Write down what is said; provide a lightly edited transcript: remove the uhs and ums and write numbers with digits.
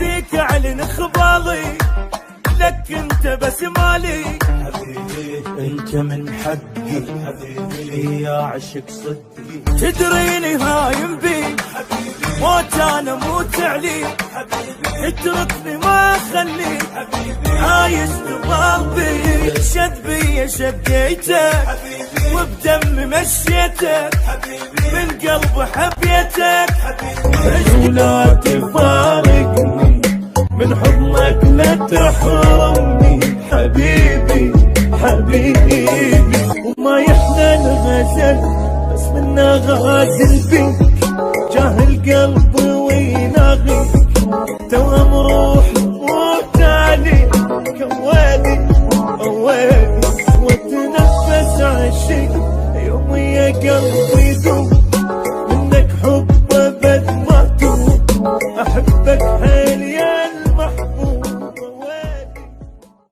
فيك اعلن خبالي، لك انت بس مالي حبيبي انت من حقي حبيبي يا عشق صدقي، تدريني هايم بيك موت انا موت عليك، اتركني ما اخليك عايش تضل بيك، شد بي شديتك وبدمي مشيتك، من قلب حبيتك ولا تفارقني، من حضنك لا تحرمني حبيبي حبيبي. وما يحلى الغزل بس منا غازل بيك، جاهل قلبي ويناغيك، توهم روح وتالي كوالي واتنفس عشق يومي يا قلبي